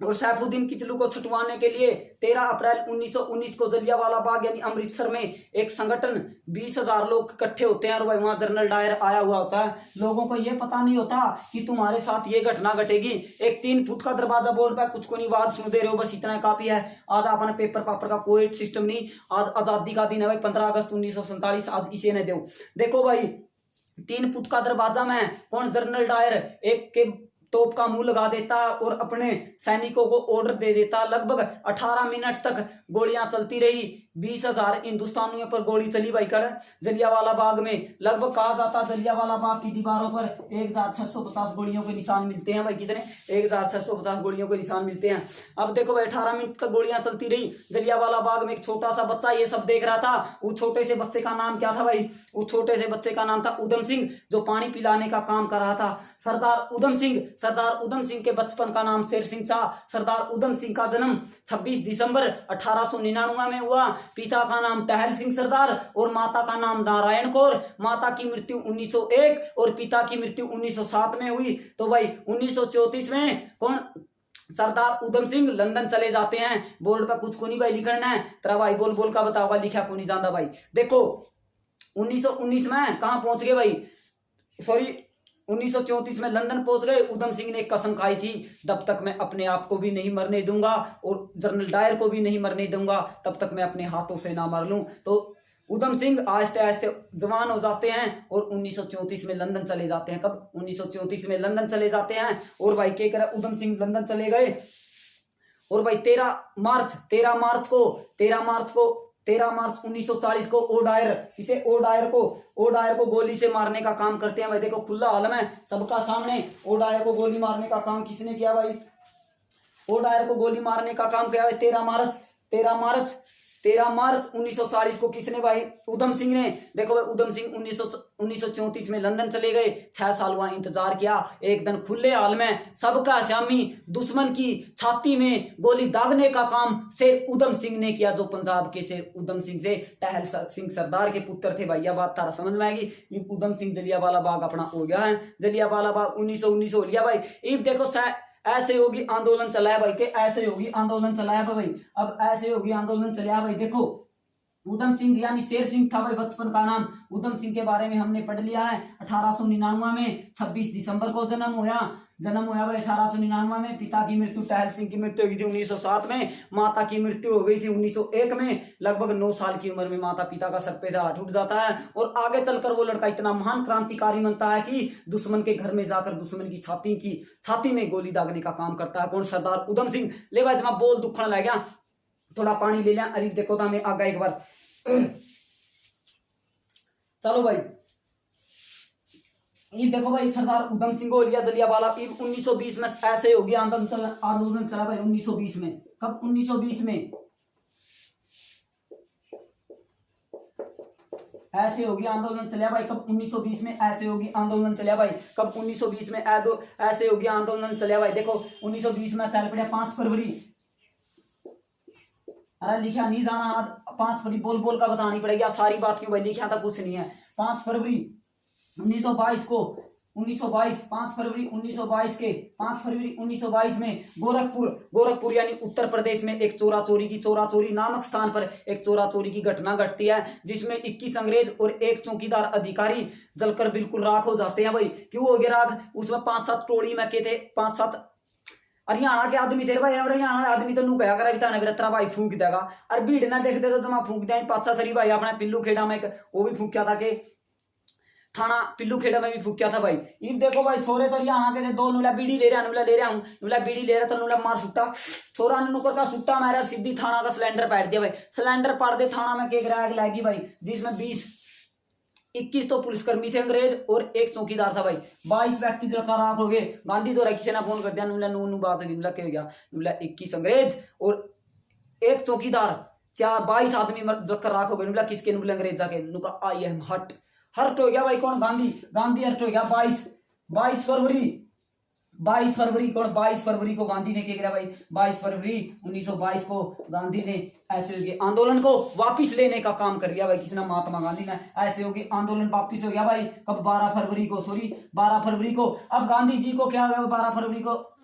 और सैफुद्दीन किचलू को छुटवाने के लिए 13 अप्रैल 1919 को जलियांवाला बाग यानी अमृतसर में एक संगठन 20,000 लोग इकट्ठे होते हैं। और भाई वहां जनरल डायर आया हुआ होता है। लोगों को यह पता नहीं होता कि तुम्हारे साथ ये घटना घटेगी। एक 3 फुट का दरवाजा बोर्ड पर कुछ को नहीं, आवाज सुन दे रहे हो, बस इतना काफी है। आज अपना पेपर पापर का कोई सिस्टम नहीं। आज आजादी का दिन है भाई 15 अगस्त 1947। आज इसे न दो। देखो भाई 3 फुट का दरवाजा में कौन? जनरल डायर एक के तोप का मुंह लगा देता और अपने सैनिकों को ऑर्डर दे देता। लगभग 18 मिनट तक गोलियां चलती रही। 20,000 हिंदुस्तानियों पर गोली चली भाई कर जलियांवाला बाग में। लगभग कहा जाता है जलियांवाला बाग की दीवारों पर 1650 गोलियों के निशान मिलते हैं भाई। कितने? 1650 गोलियों के निशान मिलते हैं। अब देखो भाई 18 मिनट तक गोलियां चलती रही जलियांवाला बाग में। एक छोटा सा बच्चा ये सब देख रहा था। उस छोटे से बच्चे का नाम क्या था भाई? उस छोटे से बच्चे का नाम था उधम सिंह, जो पानी पिलाने का काम कर रहा था। सरदार उधम सिंह के बचपन का नाम शेर सिंह था। सरदार उधम सिंह का जन्म 26 दिसंबर 1899 में हुआ। पिता का नाम टहल सिंह सरदार और माता का नाम नारायण कौर। माता की मृत्यु 1901 और पिता की मृत्यु 1907 में हुई। तो भाई 1934 में कौन? सरदार उधम सिंह लंदन चले जाते हैं। बोर्ड पर कुछ को नहीं भाई लिखना है। तेरा भाई बोल बोल का बताओगा, लिखा को नहीं जानता भाई। देखो 1919 में कहां पहुंच गए भाई? 1934 में लंदन पहुंच गए। उधम सिंह ने एक कसम खाई थी, जब तक मैं अपने आप को भी नहीं मरने दूंगा और जनरल डायर को भी नहीं मरने दूंगा तब तक मैं अपने हाथों से ना मर लूं। तो उधम सिंह आहिस्ते आहिस्ते जवान हो जाते हैं और 1934 में लंदन चले जाते हैं। कब? 1934 में लंदन चले जाते हैं। और भाई क्या करे? उधम सिंह लंदन चले गए और भाई 13 मार्च 1940 को ओ डायर को गोली से मारने का काम करते हैं भाई। देखो खुला आलम है सबका सामने। ओ डायर को गोली मारने का काम किसने किया भाई? ओ डायर को गोली मारने का काम किया भाई 13 मार्च 1940 को किसने भाई? उधम सिंह ने। देखो भाई उधम सिंह 1934 में लंदन चले गए। 6 साल वहां इंतजार किया। एक दिन खुले हाल में सबका शामी दुश्मन की छाती में गोली दागने का काम शेर उधम सिंह ने किया, जो पंजाब के शेर उधम सिंह से टहल सिंह सरदार के पुत्र थे भाई। यह बात तारा समझ में आएगी। उधम सिंह जलियांवाला बाग अपना हो गया है। जलियांवाला बाग 1919 हो लिया भाई। इब देखो ऐसे योगी आंदोलन चलाया भाई। के ऐसे योगी आंदोलन चलाया भाई। अब ऐसे योगी आंदोलन चलाया भाई। देखो उधम सिंह यानी शेर सिंह था भाई बचपन का नाम। उधम सिंह के बारे में हमने पढ़ लिया है। 1899 में 26 दिसंबर को जन्म हुआ। जन्म हुआ भाई 1899 में। पिता की मृत्यु टहल सिंह की मृत्यु हुई थी 1907 में। माता की मृत्यु हो गई थी 1901 में। लगभग 9 साल की उम्र में माता पिता का सर पे से हाथ उठ जाता है और आगे चलकर वो लड़का इतना महान क्रांतिकारी बनता है कि दुश्मन के घर में जाकर दुश्मन की छाती में गोली दागने का काम करता है। कौन? सरदार उधम सिंह। ले भाई जमा बोल दुखने लग गया, थोड़ा पानी ले लिया। अरे देखो था मैं आगा एक बार। चलो भाई ये देखो भाई सरदार उधम सिंह को लिया जलियांवाला। 1920 में ऐसे हो गया आंदोलन चला भाई 1920 में। कब? 1920 में ऐसे होगी आंदोलन चलिया भाई। कब? 1920 में ऐसे होगी आंदोलन चलिया भाई। कब? 1920 में ऐसे होगी आंदोलन चलिया भाई। देखो 1920 में चल पड़ा 5 फरवरी। अरे लिखा नहीं जाना आज, 5 फरवरी बोल बोल का बतानी पड़ेगी। आप सारी बात क्यों भाई, लिखा था कुछ नहीं है। 5 फरवरी 1922 को 5 फरवरी 1922 के 5 फरवरी 1922 में गोरखपुर यानी उत्तर प्रदेश में एक चोरी नामक स्थान पर एक चोरी की घटना घटती है, जिसमें 21 अंग्रेज और एक चौकीदार अधिकारी जलकर बिल्कुल राख हो जाते हैं भाई। क्यों हो गए राख? उसमें 5-7 टोली में के थे, 5-7 हरियाणा के आदमी थे भाई। हरियाणा आदमी तो नू गया करा तेरा भाई फूंक देगा। अरे भीड़ ना देखते तो जमा फूंक दिया। पाचा सरी भाई अपने पिल्लू खेड़ा में वो भी फूंका था कि थाना पिल्लू खेड़ा में भी फूकिया था भाई। ये देखो भाई छोरे तो हरियाणा के थे। 2 नुला बीड़ी ले रहा हूँ नुला बीड़ी ले रहा तो नुला मार सुट्टा छोरा ने नुकर का सुट्टा मारा सीधी थाना का सिलेंडर पाट दिया भाई। सिलेंडर पाट दे थाना में केक रैग लगी भाई, जिसमें 21 तो पुलिसकर्मी थे अंग्रेज और एक चौकीदार था भाई। 22 व्यक्ति जलकर राख हो गए। गांधी द्वारा किसी ने फोन कर दिया नुला नू बात होगी नुला क्या गया नुला 21 अंग्रेज और एक चौकीदार 22 आदमी जलकर राख हो गए। नुला किसके? नुला अंग्रेज जाके नुका आई एम हर्ट हो गया भाई। कौन? गांधी हर्ट हो गया। 22 फरवरी कौन? 22 फरवरी को गांधी ने क्या किया भाई? 22 फरवरी 1922 को गांधी ने ऐसे के आंदोलन को वापस लेने का काम कर दिया भाई। किसने? महात्मा गांधी ने। ऐसे हो गया आंदोलन वापस हो गया भाई। कब? 12 फरवरी को। अब गांधी जी को क्या हो गया? 12 फरवरी को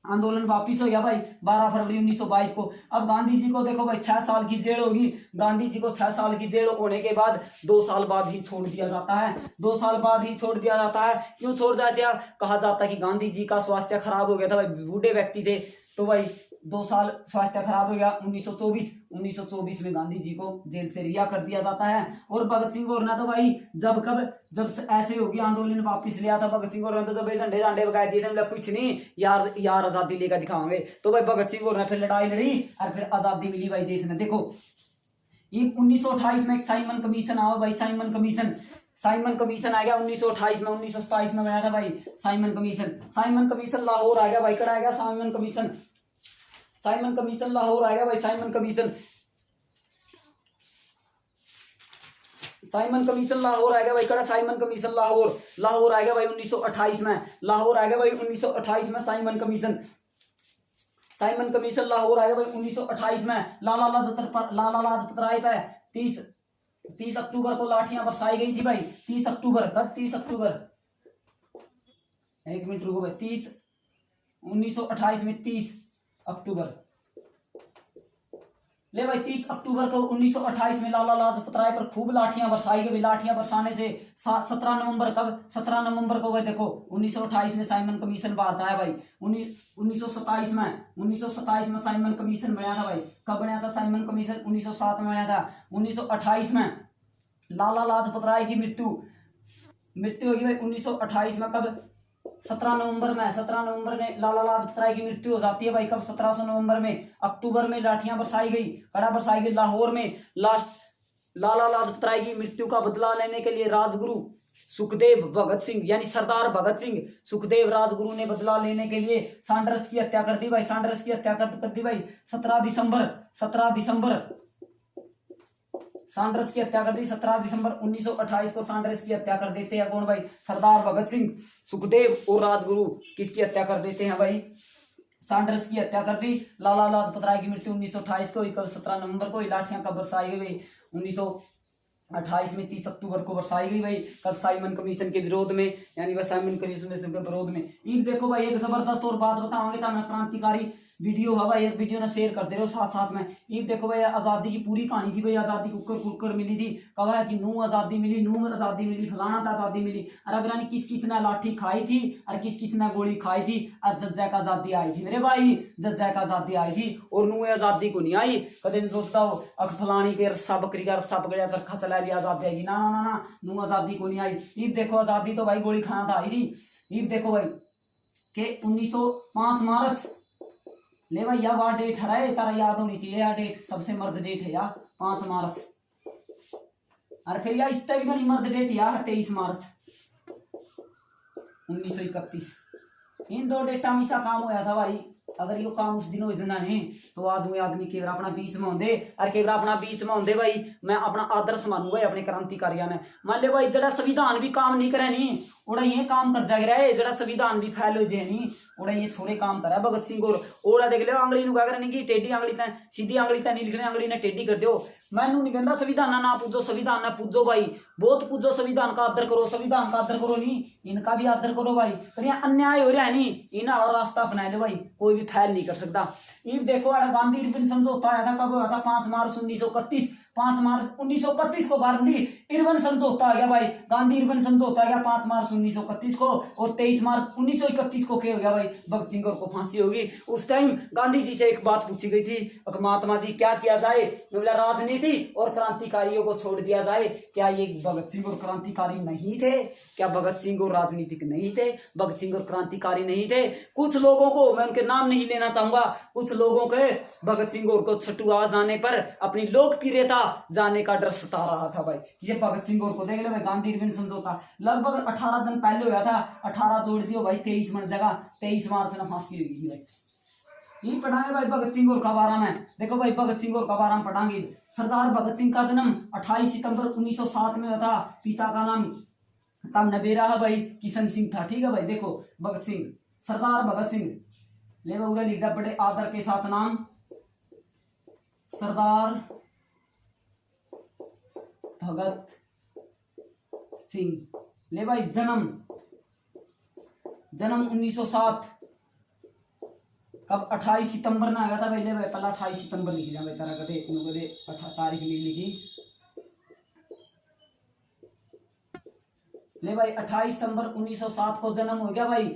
आंदोलन वापिस हो गया भाई 12 फरवरी 1922 को। अब गांधी जी को देखो भाई 6 साल की जेल होगी। गांधी जी को 6 साल की जेल होने के बाद 2 साल बाद ही छोड़ दिया जाता है। 2 साल बाद ही छोड़ दिया जाता है। क्यों छोड़ जाते हैं? कहा जाता है कि गांधी जी का स्वास्थ्य खराब हो गया था भाई, बूढ़े व्यक्ति थे तो भाई 2 साल स्वास्थ्य खराब हो गया। 1924 में गांधी जी को जेल से रिहा कर दिया जाता है। और भगत सिंह और ना तो भाई जब ऐसे होगी आंदोलन वापस लिया था भगत सिंह और तो जब झंडे बगाए दिए थे, मतलब कुछ नहीं यार आजादी लेकर दिखाओगे। तो भाई भगत सिंह और फिर लड़ाई लड़ी और फिर आजादी मिली भाई देश में। देखो ये 1928 में एक साइमन कमीशन आओ भाई। साइमन कमीशन आ गया 1928 में। 1927 में बनाया था भाई साइमन कमीशन लाहौर आ गया भाई। कड़ा आ गया साइमन कमीशन लाहौर आ गया भाई। साइमन कमीशन लाहौर आ गया भाई। कड़ा साइमन कमीशन लाहौर आ गया भाई 1928 में। लाहौर आ गया भाई 1928 में साइमन कमीशन लाहौर आ गया भाई 1928 में। लाला लाजपत राय पे 30 अक्टूबर को लाठियां बरसाई गई थी भाई। 30 अक्टूबर 1 मिनट रुको भाई। 1928 में 30 अक्टूबर ले भाई 30 अक्टूबर को 1928 में लाला लाजपत राय पर खूब लाठियां बरसाई गई। लाठियां बरसाने से 17 नवंबर को भाई देखो 1928 में साइमन कमीशन बात आया भाई। 1927 में साइमन कमीशन बनाया था भाई। कब बनाया था साइमन कमीशन? 1907 में बनाया था। 1928 में लाला लाजपत राय की मृत्यु होगी भाई 1928 में। कब? 17 नवंबर में लाला लाजपत राय की मृत्यु हो जाती है भाई। कब? 17 नवंबर में। अक्टूबर में लाठियां बरसाई गई लाहौर में। लाला लाजपत राय की मृत्यु का बदला लेने के लिए राजगुरु सुखदेव भगत सिंह यानी सरदार भगत सिंह सुखदेव राजगुरु ने बदला लेने के लिए सांडर्स की हत्या कर दी भाई। 17 दिसंबर 1928 को सांडर्स की हत्या कर देते हैं। कौन भाई? सरदार भगत सिंह, सुखदेव और राजगुरु किसकी हत्या कर देते हैं भाई? सांडर्स की हत्या कर दी। लाला लाजपत राय की मृत्यु 1928 को। 17 नवंबर को। लाठियां कब बरसाई गई? 1928 में 30 अक्टूबर को बरसाई गई भाई। कब? साइमन कमीशन के विरोध में, यानी वह साइमन कमीशन के विरोध में। ये देखो भाई एक जबरदस्त और बात बताओगे तो क्रांतिकारी वीडियो है भाई, वीडियो ने शेयर करते रहो साथ साथ में। ये देखो भाई आज़ादी की पूरी कहानी थी भाई, आज़ादी कुकर कुकर मिली थी, कहा है कि नू आज़ादी मिली, नू आज़ादी मिली, फलाना था आज़ादी मिली। अरे बिरानी किस किस ने लाठी खाई थी और किस किस ने गोली खाई थी, और जज्जा का आज़ादी आई थी मेरे भाई, जज्जा का आज़ादी आई थी और नू आज़ादी को नहीं आई। कदे नहीं सोचता हो अख फलानी के रस्सा बकरी का रस्सा पकड़ा चरखा चला लिया आज़ादी आएगी, ना ना ना ना, नू आज़ादी को नहीं आई। ये देखो आज़ादी तो भाई गोली खाना था आई थी। ये देखो भाई के 1905 मार्च ले भाई या वाह डेट है तारा याद होनी चाहिए, या डेट सबसे मर्द डेट है यार 5 मार्च। और फिर यार इस भी मर्द डेट यार 23 मार्च 1931। इन दो डेटा में सा काम होया था भाई। अगर यो काम उस दिन हो जाना नहीं तो आज वो आदमी केवरा अपना बीच में होंगे, और केवरा अपना बीच में होंगे भाई मैं अपना आदर्श मानू भाई अपने क्रांतिकारियों ने। मान ले भाई जरा संविधान भी काम नहीं करे नहीं उड़ा ये काम कर जाएगा रे, जरा संविधान भी फैल हो जाए नहीं उड़ा ये छोरे काम करा भगत सिंह और ओड़ा देख लो आंगली नु क्या करने की टेढ़ी आंगली तय सीधी आंगली तय नहीं लिखने आंगली ने टेढ़ी कर दो। मैनू नहीं कहता संविधान ना पूजो, संविधान ना पूजो भाई, बहुत पूजो, संविधान का आदर करो, संविधान का आदर करो नहीं इनका भी आदर करो भाई। पर अन्याय हो रहा है नहीं इन वाला रास्ता अपना लो भाई, कोई भी फैल नहीं कर सकता। ये देखो गांधी इरविन समझौता आया था, कब हुआ था 5 मार्च 1931। 5 मार्च 1931 को गांधी इरविन समझौता आ गया भाई, गांधी इरविन समझौता आ गया 5 मार्च 1931 को, और 23 मार्च 1931 को क्या हो गया भाई भगत सिंह को फांसी होगी। उस टाइम गांधी जी से एक बात पूछी गई थी, महात्मा जी क्या किया जाए, बोला राजनीति और क्रांतिकारियों को छोड़ दिया जाए। क्या ये भगत सिंह और क्रांतिकारी नहीं थे? क्या भगत सिंह और राजनीतिक नहीं थे? भगत सिंह और क्रांतिकारी नहीं थे? कुछ लोगों को मैं उनके नाम नहीं लेना चाहूंगा, कुछ लोगों के भगत सिंह और को छटुआ जाने पर अपनी लोकप्रियता जाने का डर सता रहा था भाई। ये भगत सिंह और को देख लो भाई, गांधी इरविन समझौता लगभग 18 दिन पहले हुआ था, 18 जोड़ दियो भाई 23 मिनट जगह 23 मार्च में फांसी हुई थी भाई। ये पढ़ाएंगे भाई भगत सिंह और का बारे में। देखो भाई भगत सिंह और का बारे में पढ़ाएंगे। सरदार भगत सिंह का जन्म 28 सितंबर 1907 में हुआ था। पिता का नाम तब नबेरा है भाई किशन सिंह था, ठीक है भाई। देखो भगत सिंह, सरदार भगत सिंह ले भाई लिख दिया बड़े आदर के साथ नाम सरदार भगत सिंह। ले भाई जन्म 1907 कब 28 सितंबर में आ गया था भाई। ले भाई पहला 28 सितंबर लिख दिया भाई तारा कदे तारीख लिखी। ले भाई 28 सितंबर 1907 को जन्म हो गया भाई।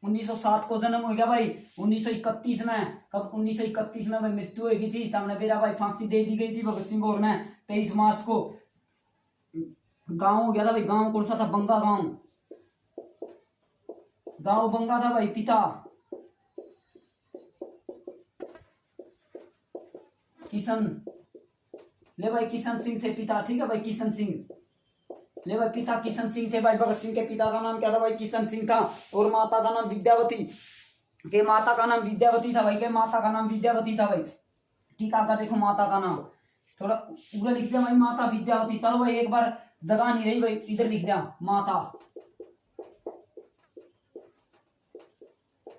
1907 को जन्म हो गया भाई। 1931 में कब 1931 में भाई मृत्यु हो गई थी, तब नबेरा भाई फांसी दे दी गई थी भगत सिंह और में 23 मार्च को। गांव हो गया था भाई, गांव कौन सा था? बंगा गांव, गांव बंगा था भाई। पिता किशन, ले भाई किशन सिंह थे पिता, ठीक है भाई किशन सिंह। ले भाई पिता किशन सिंह थे भाई। भगत सिंह के पिता का नाम क्या था भाई? किशन सिंह था। और माता का नाम विद्यावती, के माता का नाम विद्यावती था भाई, के माता का नाम विद्यावती था भाई। ठीक है देखो माता का नाम थोड़ा पूरा लिख दिया भाई, माता विद्यावती। चलो भाई एक बार जगह नहीं रही भाई, इधर लिख दिया माता।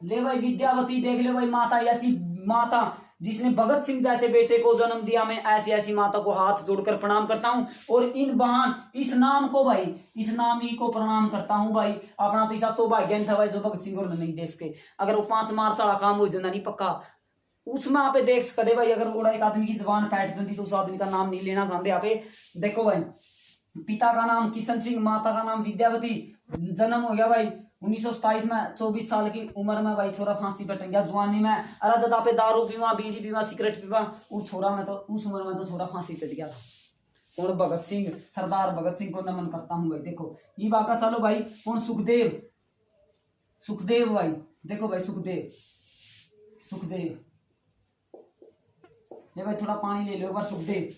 ले भाई विद्यावती देख लो भाई, माता ऐसी माता जिसने भगत सिंह जैसे बेटे को जन्म दिया। मैं ऐसी ऐसी माता को हाथ जोड़कर प्रणाम करता हूँ, और इन बहान इस नाम को भाई, इस नाम ही को प्रणाम करता हूँ भाई। अपना तो ऐसा सौभाग्य था भाई जो भगत सिंह और नहीं देश के। अगर वो 5 मार्च वाला काम हो जाता नहीं पक्का, उसमें आप देख सकते भाई। अगर थोड़ा एक आदमी की जबान बैठ जाती तो उस आदमी का नाम नहीं लेना चाहते आप। देखो भाई पिता का नाम किशन सिंह, माता का नाम विद्यावती। जन्म हो गया भाई 1927 में। 24 साल की उम्र में भाई छोरा फांसी पर टंग गया जवानी में। अरे दादा पे दारू पीवा, बीड़ी पीवा, सिगरेट पीवा, उस छोरा में तो उस उम्र में तो छोरा फांसी चढ़ गया था। और भगत सिंह, सरदार भगत सिंह को नमन करता हूँ भाई। देखो ये बाका चलो भाई। कौन? सुखदेव, सुखदेव भाई। देखो भाई सुखदेव, सुखदेव ले भाई थोड़ा पानी ले लो एक बार। सुखदेव,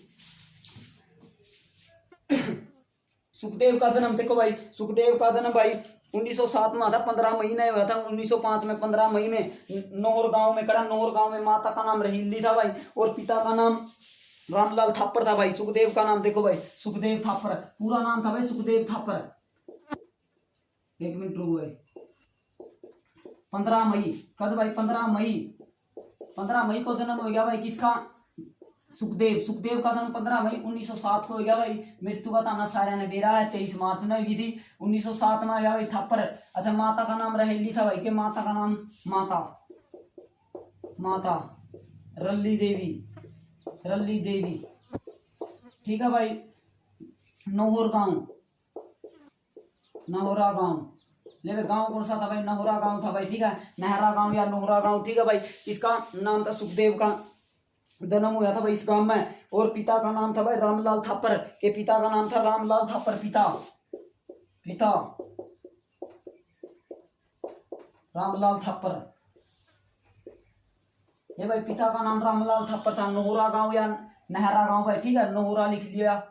सुखदेव का जन्म देखो भाई, सुखदेव का जन्म भाई 1907 में था, 15 महीने हुआ था। 1905 में 15 मई में नोहर गांव में कड़ा। नोहर गांव में माता का नाम रहीली था भाई, और पिता का नाम रामलाल थापर था भाई। सुखदेव का नाम देखो भाई, सुखदेव थापर पूरा नाम था भाई, सुखदेव थापर। एक मिनट रुको भाई। 15 मई कद भाई? 15 मई को जन्म हो गया भाई किसका? सुखदेव। सुखदेव का जन्म 15 मई 1907 को हो गया भाई। मृत्यु का ताना सारा ने बेरा है 23 मार्च में हुई थी 1907 में आ गया भाई थापर। अच्छा माता का नाम रहेली था भाई, के माता का नाम माता माता रल्ली देवी, रल्ली देवी। ठीक है भाई। नहोर गांव, नहोरा गांव। ले भाई गांव कौन सा था भाई? नहोरा गांव था भाई। ठीक है, नहरा गांव या नहोरा गांव। ठीक है भाई। इसका नाम था, सुखदेव का जन्म हुआ था भाई इस गांव में। और पिता का नाम था भाई रामलाल थापर, के पिता का नाम था रामलाल थापर। पिता, पिता रामलाल थापर। ये भाई पिता का नाम रामलाल थापर था। नहोरा गांव या नहरा गांव भाई। ठीक है, नहोरा लिख दिया।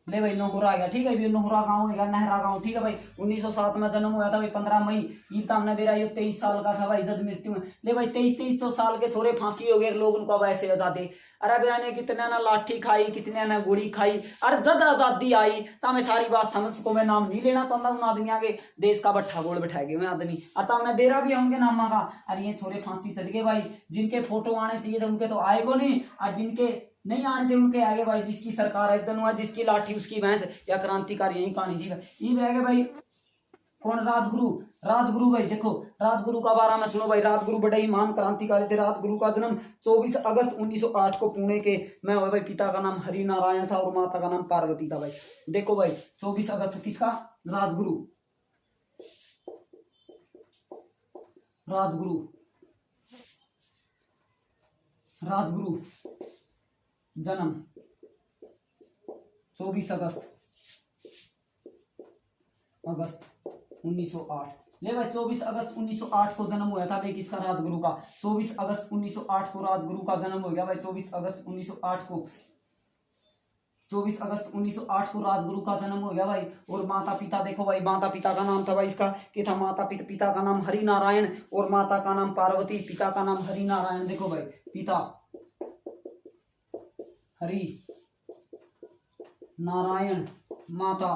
ले भाई नहोरा आ गया। ठीक है, ये नहोरा गांव है, नहरा गांव। ठीक है भाई। 1907 में जन्म हुआ था भाई, 15 मई। ये तामने बेरा ये 23 साल का था भाई जब मृत्यु में। ले भाई 23 साल के छोरे फांसी हो गए, लोग उनको वैसे आजादी। अरे बेरा ने कितने ना लाठी खाई, कितने ना गोली खाई। अरे जब आजादी आई तो मैं सारी बात समझ को मैं नाम नहीं लेना चाहता उन आदमी आगे, देश का बट्ठा गोल बैठा गए आदमी। और तामने बेरा भी उनके नाम का। अरे ये छोरे फांसी चढ़ गए भाई। जिनके फोटो आने चाहिए थे उनके तो आए को नहीं, और जिनके नहीं आने थे उनके आगे भाई। जिसकी सरकार एकदम हुआ, जिसकी लाठी उसकी भैंस, या क्रांतिकारी यही कहानी थी भाई। ये रह गए भाई कौन? राजगुरु। राजगुरु भाई देखो, राजगुरु का बारे में सुनो भाई। राजगुरु बड़े ही महान क्रांतिकारी थे। राजगुरु का जन्म 24 अगस्त 1908 को पुणे के में हुआ भाई। पिता का नाम हरि नारायण था और माता का नाम पार्वती था भाई। देखो भाई 24 अगस्त किसका? राजगुरु, राजगुरु, राजगुरु जन्म 24 अगस्त 1908। ले भाई 24 अगस्त 1908 को जन्म हुआ था भाई किसका? राजगुरु का। 24 अगस्त 1908 को राजगुरु का जन्म हो गया भाई। 24 अगस्त 1908 को, 24 अगस्त 1908 को राजगुरु का जन्म हो गया भाई। और माता पिता देखो भाई, माता पिता का नाम था भाई इसका क्या था? माता पिता का नाम हरि नारायण और माता का नाम पार्वती। पिता का नाम हरि नारायण। देखो भाई पिता हरि नारायण, माता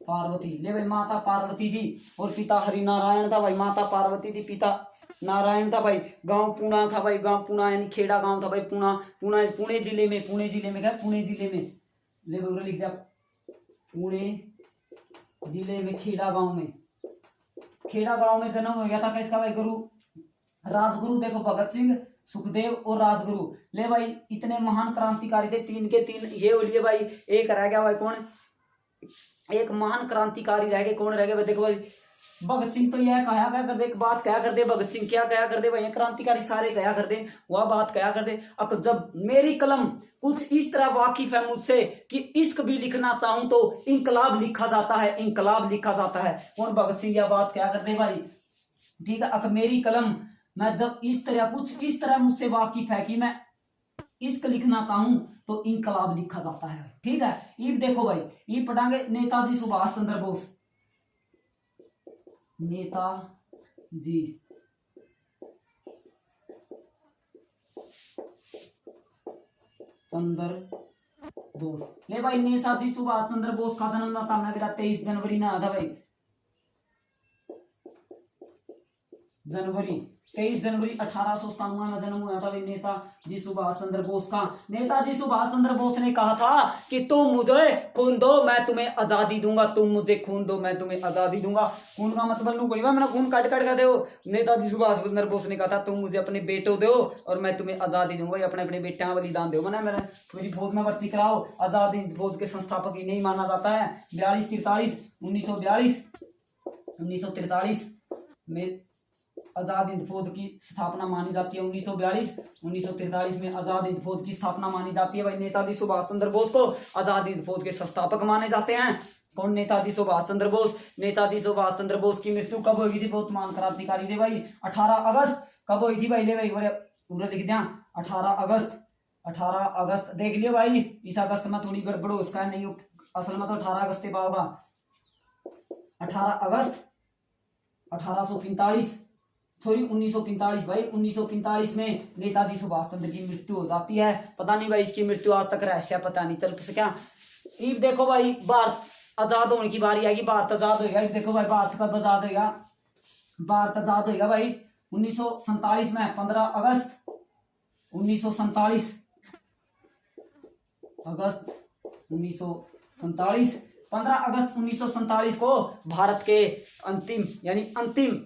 पार्वती। ले भाई माता पार्वती थी और पिता हरि नारायण था भाई। माता पार्वती थी, पिता नारायण था भाई। गांव पुणा था भाई। गांव पुणा यानी खेड़ा गांव था भाई। पुणा, पुणे जिले में, पुणे जिले में क्या? पुणे जिले में। ले भाई लिख दिया पुणे जिले में, खेड़ा गांव में। खेड़ा गांव में जन्म हो गया था किसका भाई? गुरु राजगुरु। देखो भगत सिंह, सुखदेव और राजगुरु। ले भाई इतने महान क्रांतिकारी थे, तीन के तीन ये हो लिए भाई। एक रह गया भाई कौन? एक महान क्रांतिकारी रह गए, कौन रह गए? देखो भाई भगत सिंह तो यह कहा क्या कर दे, एक बात कहा कर दे। भगत सिंह क्या कहा कर दे भाई? क्रांतिकारी सारे कहा कर दे, वह बात कहा कर दे। अब जब मेरी कलम कुछ इस तरह वाकिफ है मुझसे कि इश्क भी लिखना चाहूं तो इंकलाब लिखा जाता है, इंकलाब लिखा जाता है। कौन? भगत सिंह यह बात कहा कर दे भाई। ठीक है, अब मेरी कलम मैं जब इस तरह कुछ इस तरह मुझसे वाकिफ है कि मैं इश्क लिखना चाहूं तो इंकलाब लिखा जाता है। ठीक है, ये देखो भाई ये पढ़ांगे नेताजी सुभाष चंद्र बोस। नेताजी चंद्र बोस। ले भाई नेताजी सुभाष चंद्र बोस का जन्म था मेरा 23 जनवरी ना था भाई। जनवरी 23 जनवरी 1897 में जन्म हुआ था भाई नेताजी सुभाष चंद्र बोस का। नेताजी सुभाष चंद्र बोस ने कहा था कि तुम मुझे खून दो मैं तुम्हें आजादी दूंगा, तुम मुझे खून दो मैं तुम्हें आजादी दूंगा। खून का मतलब नू कोई मैंने खून काट काट कर दो। नेताजी सुभाष चंद्र बोस ने कहा था तुम मुझे अपने बेटों दो और मैं तुम्हें आजादी दूंगा, अपने अपने बेटियां बलिदान दो। मैंने मेरी फौज में भर्ती कराओ। आजादी फौज के संस्थापक ही नहीं माना जाता है। 1943 में आजाद हिंद फौज की स्थापना मानी जाती है। 1943 में आजाद हिंद फौज की स्थापना मानी जाती है भाई। नेताजी सुभाष चंद्र बोस को आजाद हिंद फौज के संस्थापक माने जाते हैं। कौन? नेताजी सुभाष चंद्र बोस। नेताजी सुभाष चंद्र बोस की मृत्यु कब हुई थी? बहुत महान क्रांतिकारी थे भाई। 18 अगस्त कब हुई थी भाई? ले भाई पूरा लिख दिया 18 अगस्त देख लियो भाई। इस अगस्त में थोड़ी गड़बड़ हो उसका नहीं, असल में तो 18 अगस्त पे होगा। 18 अगस्त 1845 सॉरी 1945 भाई। 1945 में नेताजी सुभाष चंद्र की मृत्यु हो जाती है। पता नहीं भाई इसकी मृत्यु आज तक रहस्य पता नहीं चल सका। ये देखो भाई भारत आजाद होने की बारी आएगी। भारत आजाद होगा। देखो भाई भारत कब आजाद होगा? भारत आजाद होगा भाई 1947 में 15 अगस्त 1947 अगस्त 1947 15 अगस्त 1947 को भारत के अंतिम यानी अंतिम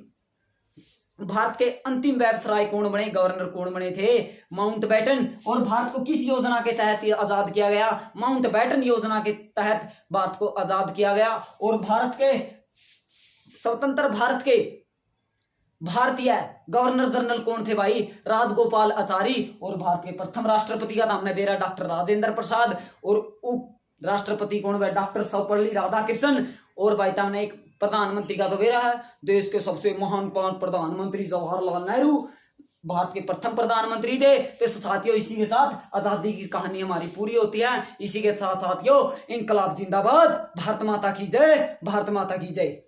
भारत के अंतिम वायसराय कौन बने, गवर्नर कौन बने थे, माउंटबेटन। और भारत को किस योजना के तहत आजाद किया गया, माउंटबेटन योजना के तहत भारत को आजाद किया गया। और भारत के स्वतंत्र भारत के भारतीय गवर्नर जनरल कौन थे भाई, राजगोपाल आचारी। और भारत के प्रथम राष्ट्रपति का नाम है मेरा डॉक्टर राजेंद्र प्रसाद। और उप राष्ट्रपति कौन है, डॉक्टर सर्वपल्ली राधाकृष्णन। और भाई साहब ने एक प्रधानमंत्री का तो बेरा है, देश के सबसे महान प्रधानमंत्री जवाहरलाल नेहरू भारत के प्रथम प्रधानमंत्री थे। तो साथियों इसी के साथ आजादी की कहानी हमारी पूरी होती है। इसी के साथ साथियों इनकलाब जिंदाबाद, भारत माता की जय, भारत माता की जय।